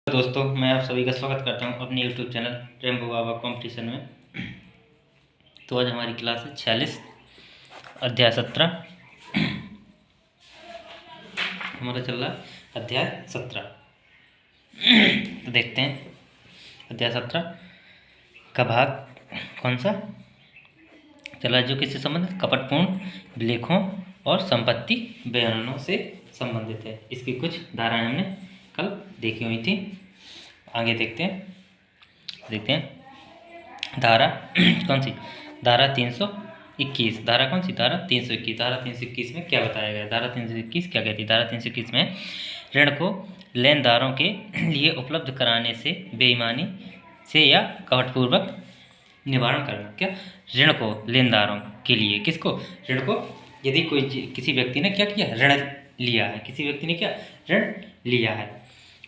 दोस्तों, मैं आप सभी का स्वागत करता हूं अपने यूट्यूब चैनल रेम्बो बाबा कंपटीशन में। तो आज हमारी क्लास है 46 अध्याय 17। हमारा चल रहा है अध्याय 17। तो देखते हैं अध्याय 17 का भाग कौन सा चला, जो किससे संबंधित कपटपूर्ण विलेखों और संपत्ति बयानों से संबंधित है। इसकी कुछ धाराएं हमने कल देखी हुई थी। आगे देखते हैं धारा कौन सी, धारा 321। धारा कौन सी, धारा 321। धारा 321 में क्या बताया गया, धारा 321 क्या कहती है। धारा 321 में ऋण को लेनदारों के लिए उपलब्ध कराने से बेईमानी से या कपटपूर्वक निवारण करना। क्या, ऋण को लेनदारों के लिए, किसको, ऋण को, यदि कोई किसी व्यक्ति ने क्या किया, ऋण लिया है, किसी व्यक्ति ने क्या ऋण लिया है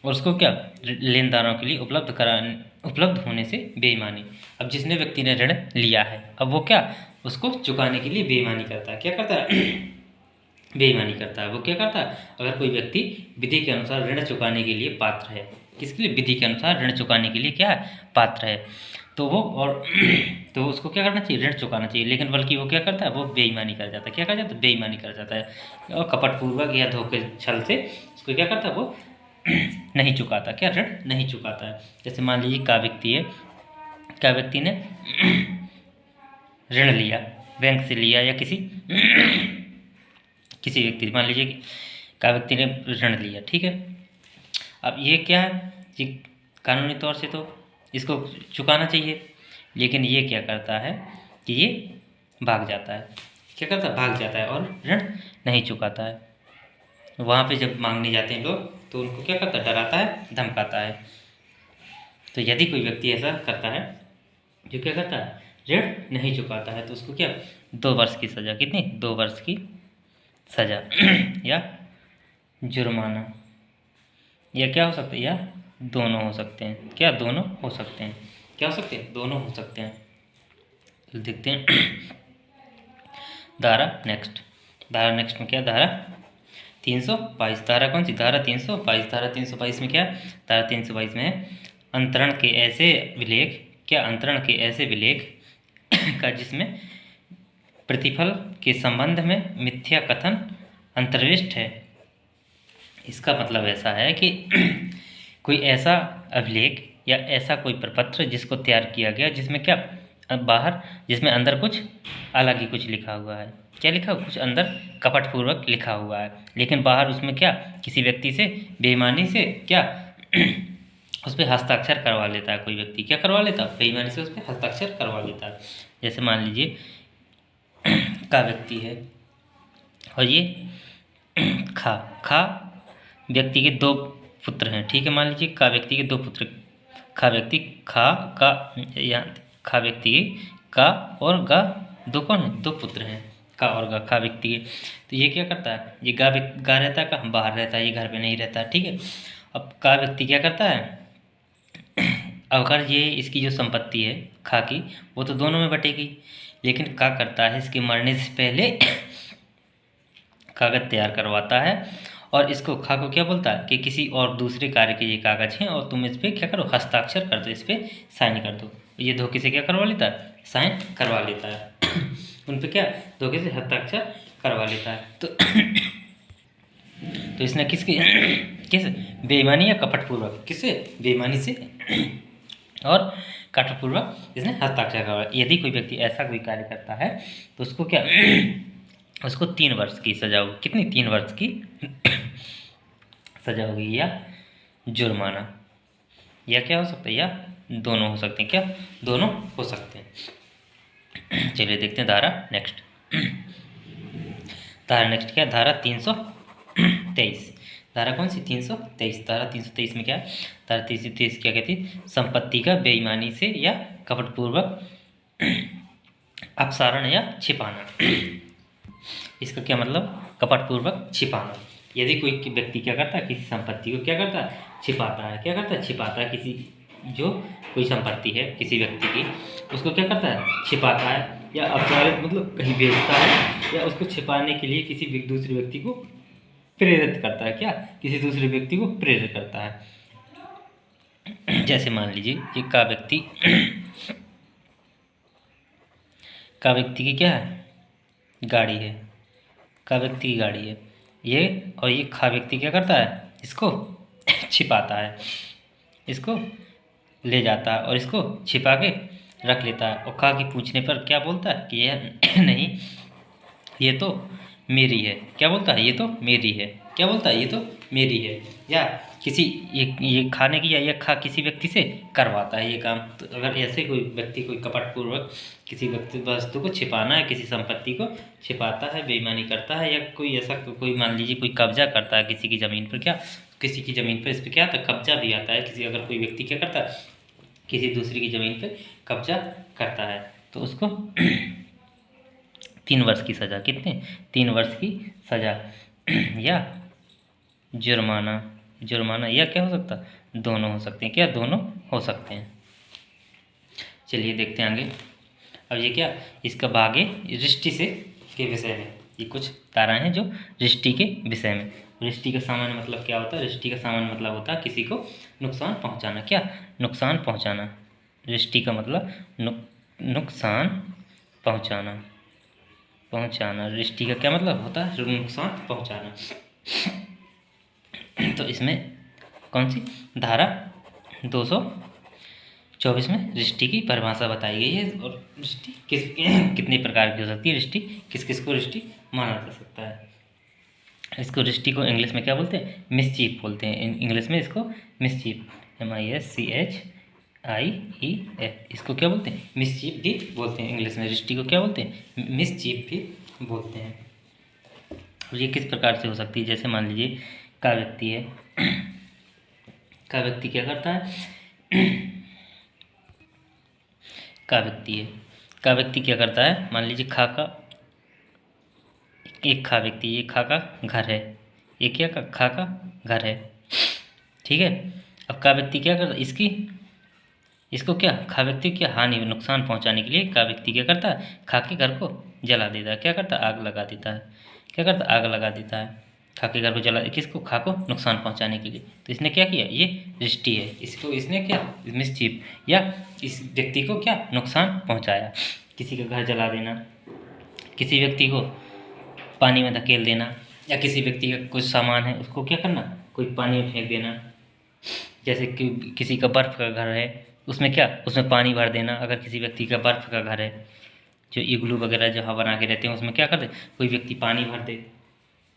और उसको क्या लेनदारों के लिए उपलब्ध होने से बेईमानी। अब जिसने व्यक्ति ने ऋण लिया है, अब वो क्या उसको चुकाने के लिए बेईमानी करता है। क्या करता है बेईमानी करता है। वो क्या करता है, अगर कोई व्यक्ति विधि के अनुसार ऋण चुकाने के लिए पात्र है, किसके लिए, विधि के अनुसार ऋण चुकाने के लिए क्या है, पात्र है, तो वो और तो उसको क्या करना चाहिए, ऋण चुकाना चाहिए। लेकिन बल्कि वो क्या करता है, वो बेईमानी कर जाता है। क्या कर जाता है, बेईमानी कर जाता है और कपटपूर्वक या धोखे छल से उसको क्या करता है, वो नहीं चुकाता, क्या ऋण नहीं चुकाता है। जैसे मान लीजिए का व्यक्ति है, का व्यक्ति ने ऋण लिया, बैंक से लिया या किसी व्यक्ति, मान लीजिए का व्यक्ति ने ऋण लिया, ठीक है। अब ये क्या है, ये कानूनी तौर से तो इसको चुकाना चाहिए, लेकिन ये क्या करता है कि ये भाग जाता है। क्या करता है, भाग जाता है और ऋण नहीं चुकाता है। वहाँ पे जब मांगने जाते हैं लोग तो उनको क्या करता है, डराता है, धमकाता है। तो यदि कोई व्यक्ति ऐसा करता है जो क्या करता है, ऋण नहीं चुकाता है, तो उसको क्या 2 वर्ष की सज़ा, कितनी, 2 वर्ष की सज़ा या जुर्माना, या क्या हो सकता है, या दोनों हो सकते हैं। क्या, दोनों हो सकते हैं, क्या हो सकते हैं, दोनों हो सकते हैं। तो देखते हैं धारा नेक्स्ट में क्या, धारा 322। धारा कौन सी, धारा 322। धारा 322 में क्या, धारा 322 में अंतरण के ऐसे विलेख, क्या, अंतरण के ऐसे विलेख का जिसमें प्रतिफल के संबंध में मिथ्या कथन अंतर्विष्ट है। इसका मतलब ऐसा है कि कोई ऐसा अभिलेख या ऐसा कोई प्रपत्र जिसको तैयार किया गया, जिसमें क्या बाहर, जिसमें अंदर कुछ अलग ही कुछ लिखा हुआ है। क्या लिखा हुआ, कुछ अंदर कपटपूर्वक लिखा हुआ है, लेकिन बाहर उसमें क्या किसी व्यक्ति से बेईमानी से क्या उस पर हस्ताक्षर करवा लेता है। कोई व्यक्ति क्या करवा लेता है, बेईमानी से उस पर हस्ताक्षर करवा लेता है। जैसे मान लीजिए का व्यक्ति है और ये खा व्यक्ति के 2 पुत्र हैं, ठीक है। मान लीजिए का व्यक्ति के 2 पुत्र, खा व्यक्ति खा व्यक्ति का और गा 2 कौन है, 2 पुत्र हैं, का और गा, खा व्यक्ति के। तो ये क्या करता है, ये गा रहता है, कहाँ, बाहर रहता है, ये घर पे नहीं रहता, ठीक है। अब का व्यक्ति क्या करता है, अगर ये इसकी जो संपत्ति है खा की, वो तो दोनों में बटेगी, लेकिन का करता है इसके मरने से पहले कागज तैयार करवाता है और इसको खा को क्या बोलता है कि किसी और दूसरे कार्य के ये कागज हैं और तुम इस पर क्या करो, हस्ताक्षर कर दो, इस पर साइन कर दो। ये धोखे से क्या करवा लेता है, साइन करवा लेता है उन पर क्या धोखे से हस्ताक्षर करवा लेता है। तो इसने किस बेईमानी या कपटपूर्वक, किससे, बेईमानी से और कपटपूर्वक इसने हस्ताक्षर करवा। यदि कोई व्यक्ति ऐसा कोई कार्य करता है तो उसको क्या उसको 3 वर्ष की सजा होगी। कितनी, 3 वर्ष की सजा होगी या जुर्माना, या क्या हो सकता है, या दोनों हो सकते हैं। क्या, दोनों हो सकते हैं। चलिए देखते हैं धारा नेक्स्ट क्या, धारा 323। धारा कौन सी, 323। धारा 323 में क्या, धारा 323 क्या कहती है, संपत्ति का बेईमानी से या कपटपूर्वक अपसारण या छिपाना। इसका क्या मतलब, कपटपूर्वक छिपाना। यदि कोई व्यक्ति क्या करता है, किसी संपत्ति को क्या करता है, छिपाता है। क्या करता है, छिपाता है। किसी जो कोई संपत्ति है किसी व्यक्ति की, उसको क्या करता है, छिपाता है या अपसारित मतलब कहीं बेचता है, या उसको छिपाने के लिए किसी दूसरे व्यक्ति को प्रेरित करता है। क्या, किसी दूसरे व्यक्ति को प्रेरित करता है। जैसे मान लीजिए ये का व्यक्ति का व्यक्ति की क्या है, गाड़ी है, का व्यक्ति की गाड़ी है ये, और ये खा व्यक्ति क्या करता है, इसको छिपाता है, इसको ले जाता है और इसको छिपा के रख लेता है, और खा की पूछने पर क्या बोलता है कि यह नहीं, ये तो मेरी है। क्या बोलता है, ये तो मेरी है। क्या बोलता है, ये तो मेरी है। या किसी ये खाने की या खा किसी व्यक्ति से करवाता है ये काम। तो अगर ऐसे कोई व्यक्ति कोई कपटपूर्वक किसी व्यक्ति वस्तु को छिपाना है, किसी संपत्ति को छिपाता है, बेईमानी करता है, या कोई ऐसा कोई मान लीजिए कोई कब्जा करता है किसी की ज़मीन पर, क्या किसी की ज़मीन पर इस पर क्या आता है, कब्जा भी आता है। किसी अगर कोई व्यक्ति क्या करता है, किसी दूसरे की ज़मीन पर कब्जा करता है तो उसको 3 वर्ष की सज़ा, कितने, 3 वर्ष की सज़ा या जुर्माना, जुर्माना या क्या हो सकता है, दोनों हो सकते हैं। क्या, दोनों हो सकते हैं। चलिए देखते हैं आगे। अब ये क्या, इसका भाग है रिष्टि से के विषय में। ये कुछ धाराएं हैं जो रिष्टि के विषय में। रिष्टि का सामान्य मतलब क्या होता है, रिष्टि का सामान्य मतलब होता है किसी को नुकसान पहुंचाना। क्या, नुकसान पहुंचाना। रिष्टि का मतलब नुकसान पहुंचाना, पहुंचाना। रिष्टि का क्या मतलब होता है, नुकसान पहुंचाना। तो इसमें कौन सी धारा 224 में रिष्टि की परिभाषा बताई गई है, और रिष्टि किस कितने प्रकार की हो सकती है, रिष्टि किस किस को रिष्टि माना जा सकता है। इसको रिष्टि को इंग्लिश में क्या बोलते हैं, मिसचीफ बोलते हैं। इंग्लिश में इसको मिसचीफ, MISCHIEF, इसको क्या बोलते हैं, मिसचीफ भी बोलते हैं। इंग्लिश में रिष्टि को क्या बोलते हैं, मिसचीफ भी बोलते हैं। और ये किस प्रकार से हो सकती है, जैसे मान लीजिए का व्यक्ति है, का व्यक्ति क्या करता है, का व्यक्ति है, का व्यक्ति क्या करता है, मान लीजिए खा का, एक खा व्यक्ति, ये खा का घर है, एक क्या का खा का घर है, ठीक है। अब का व्यक्ति क्या करता है, इसको क्या, खा व्यक्ति क्या हानि नुकसान पहुंचाने के लिए का व्यक्ति क्या करता है, खा के घर को जला देता है। क्या करता है, आग लगा देता है। क्या करता है, आग लगा देता है, खा के घर को जला, किसको, खा को नुकसान पहुंचाने के लिए। तो इसने क्या किया, ये रिष्टि है, इसको इसने क्या, मिसचीफ, या इस व्यक्ति को क्या नुकसान पहुंचाया। किसी का घर जला देना, किसी व्यक्ति को पानी में धकेल देना, या किसी व्यक्ति का कुछ सामान है उसको क्या करना, कोई पानी में फेंक देना। जैसे कि किसी का बर्फ़ का घर है, उसमें क्या, उसमें पानी भर देना। अगर किसी व्यक्ति का बर्फ़ का घर है, जो इग्लू वगैरह जहाँ बना के रहते हैं, उसमें क्या कर दे, कोई व्यक्ति पानी भर दे,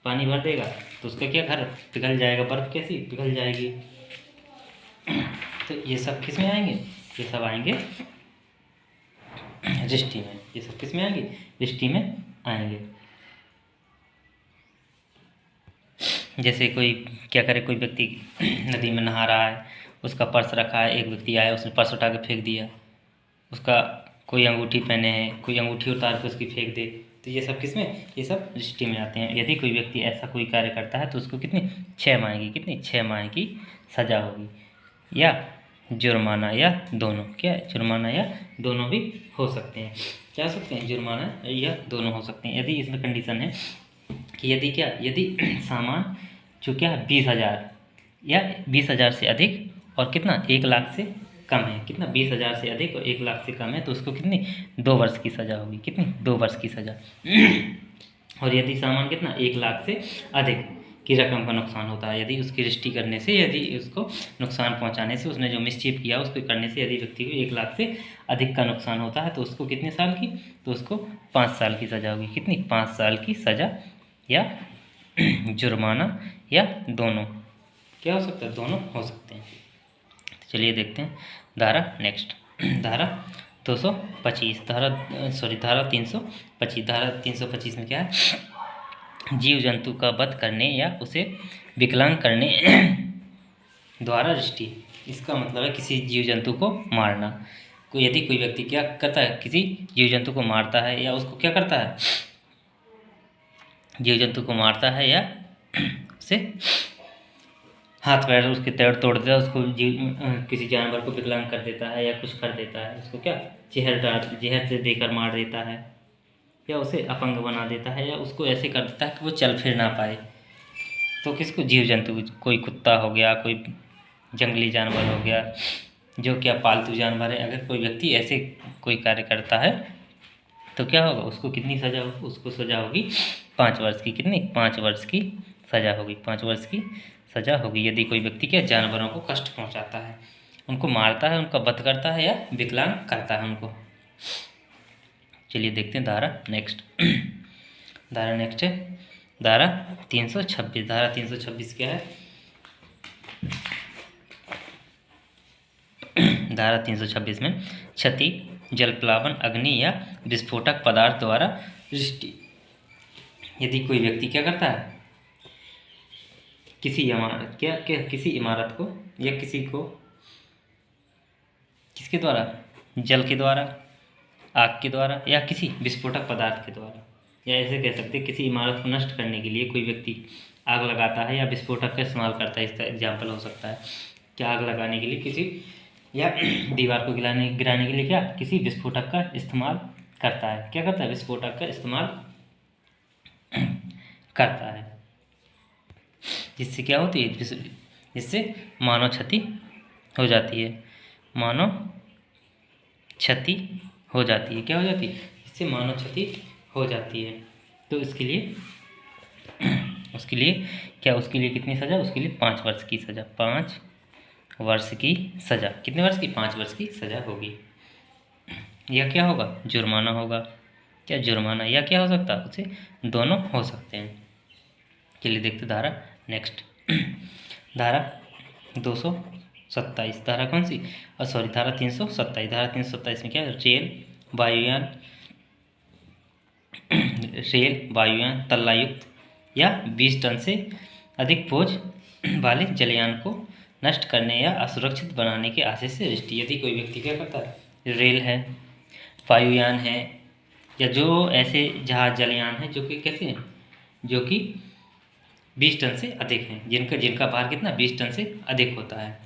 पानी भर देगा तो उसका क्या, घर पिघल जाएगा, बर्फ़ कैसी पिघल जाएगी। तो ये सब किस में आएंगे, ये सब आएंगे रिष्टि में। ये सब किस में आएंगे, रिष्टि में आएंगे। जैसे कोई क्या करे, कोई व्यक्ति नदी में नहा रहा है, उसका पर्स रखा है, एक व्यक्ति आया उसने पर्स उठा के फेंक दिया, उसका कोई अंगूठी पहने हैं, कोई अंगूठी उतार के उसकी फेंक दे, तो ये सब किसमें, ये सब रिष्टि में आते हैं। यदि कोई व्यक्ति ऐसा कोई कार्य करता है तो उसको कितनी, 6 माह की, कितनी 6 माह की सज़ा होगी, या जुर्माना, या दोनों। क्या, जुर्माना या दोनों भी हो सकते हैं। क्या हो सकते हैं, जुर्माना या दोनों हो सकते हैं। यदि इसमें कंडीशन है कि यदि क्या, यदि सामान जो क्या 20,000 या 20,000 से अधिक और कितना 1 लाख से कम है, कितना 20,000 से अधिक और 1 लाख से कम है, तो उसको कितनी 2 वर्ष की सज़ा होगी, कितनी 2 वर्ष की सज़ा। और यदि सामान कितना 1 लाख से अधिक की रकम का नुकसान होता है, यदि उसकी रिष्टि करने से, यदि उसको नुकसान पहुंचाने से, उसने जो मिसचीफ किया उसको करने से यदि व्यक्ति को 1 लाख से अधिक का नुकसान होता है, तो उसको कितने साल की, तो उसको 5 साल की सज़ा होगी। कितनी, 5 साल की सज़ा या जुर्माना या दोनों। क्या हो सकता है, दोनों हो सकते हैं। तो चलिए देखते हैं धारा नेक्स्ट। धारा 225, धारा 325। धारा 325 में क्या है, जीव जंतु का वध करने या उसे विकलांग करने द्वारा रिष्टि। इसका मतलब है किसी जीव जंतु को मारना। कोई यदि कोई व्यक्ति क्या करता है, किसी जीव जंतु को मारता है, या उसको क्या करता है, जीव जंतु को मारता है, या उसे हाथ पैर उसके तोड़ देता है, उसको किसी जानवर को विकलांग कर देता है, या कुछ कर देता है, उसको क्या जहर से देकर मार देता है, या उसे अपंग बना देता है, या उसको ऐसे कर देता है कि वो चल फिर ना पाए, तो किसको, जीव जंतु, कोई कुत्ता हो गया, कोई जंगली जानवर हो गया, जो क्या पालतू जानवर है, अगर कोई व्यक्ति ऐसे कोई कार्य करता है तो क्या होगा, उसको कितनी सज़ा होगी, उसको सज़ा होगी 5 वर्ष की। कितनी? 5 वर्ष की सज़ा होगी, 5 वर्ष की सज़ा होगी यदि कोई व्यक्ति क्या जानवरों को कष्ट पहुंचाता है, उनको मारता है, उनका वध करता है या विकलांग करता है उनको। चलिए देखते हैं धारा नेक्स्ट। धारा नेक्स्ट है धारा 326। धारा 326 क्या है? धारा 326 में क्षति, जलप्लावन, अग्नि या विस्फोटक पदार्थ द्वारा सृष्टि। यदि कोई व्यक्ति क्या करता है, किसी इमारत किसी इमारत को या किसी को किसके द्वारा, जल के द्वारा, आग के द्वारा या किसी विस्फोटक पदार्थ के द्वारा, या ऐसे कह सकते हैं किसी इमारत को नष्ट करने के लिए कोई व्यक्ति आग लगाता है या विस्फोटक का इस्तेमाल करता है। इसका एग्जाम्पल हो सकता है क्या, आग लगाने के लिए किसी या दीवार को गिराने के लिए क्या किसी विस्फोटक का इस्तेमाल करता है। क्या करता है? विस्फोटक का इस्तेमाल करता है, जिससे क्या होती है, जिससे मानव क्षति हो जाती है, मानव क्षति हो जाती है। क्या हो जाती है? इससे मानव क्षति हो जाती है। तो उसके लिए क्या, उसके लिए कितनी सज़ा? उसके लिए 5 वर्ष की सज़ा, 5 वर्ष की सज़ा। कितने वर्ष की? 5 वर्ष की सज़ा होगी। या क्या होगा? जुर्माना होगा। क्या? जुर्माना। या क्या हो सकता है? उसे दोनों हो सकते हैं। चलिए देखते धारा नेक्स्ट। धारा 227। धारा कौन सी? धारा 327। धारा 327 में क्या है? रेल, वायुयान, तल्लायुक्त या 20 टन से अधिक बोझ वाले जलयान को नष्ट करने या असुरक्षित बनाने के आशय से सृष्टि। यदि कोई व्यक्ति क्या करता है, रेल है, वायुयान है, या जो ऐसे जहाज जलयान है जो कि कैसे हैं, जो कि 20 टन से अधिक हैं, जिनका भार कितना? 20 टन से अधिक होता है।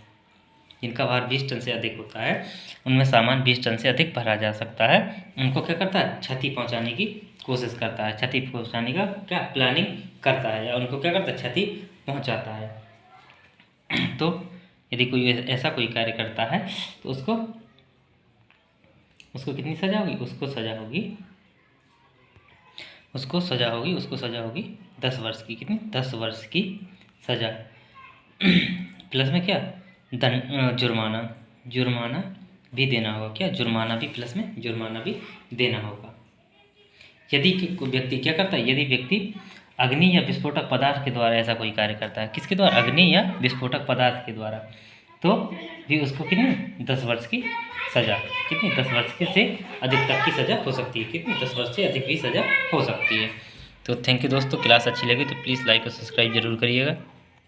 जिनका भार 20 टन से अधिक होता है, उनमें सामान 20 टन से अधिक भरा जा सकता है। उनको क्या करता है? क्षति पहुंचाने की कोशिश करता है, क्षति पहुंचाने का क्या प्लानिंग करता है, या उनको क्या करता है? क्षति पहुंचाता है। तो यदि कोई ऐसा कोई कार्य करता है तो उसको कितनी सज़ा होगी? उसको सज़ा होगी 10 वर्ष की। कितनी? 10 वर्ष की सज़ा प्लस में क्या? जुर्माना भी देना होगा। क्या? जुर्माना भी प्लस में जुर्माना भी देना होगा। यदि कोई व्यक्ति क्या करता है? यदि व्यक्ति अग्नि या विस्फोटक पदार्थ के द्वारा ऐसा कोई कार्य करता है, किसके द्वारा? अग्नि या विस्फोटक पदार्थ के द्वारा, तो भी उसको कितनी? 10 वर्ष की सज़ा। कितनी? 10 वर्ष के से अधिक तक की सज़ा हो सकती है। कितनी? 10 वर्ष से अधिक भी सज़ा हो सकती है। तो थैंक यू दोस्तों, क्लास अच्छी लगी तो प्लीज़ लाइक और सब्सक्राइब जरूर करिएगा।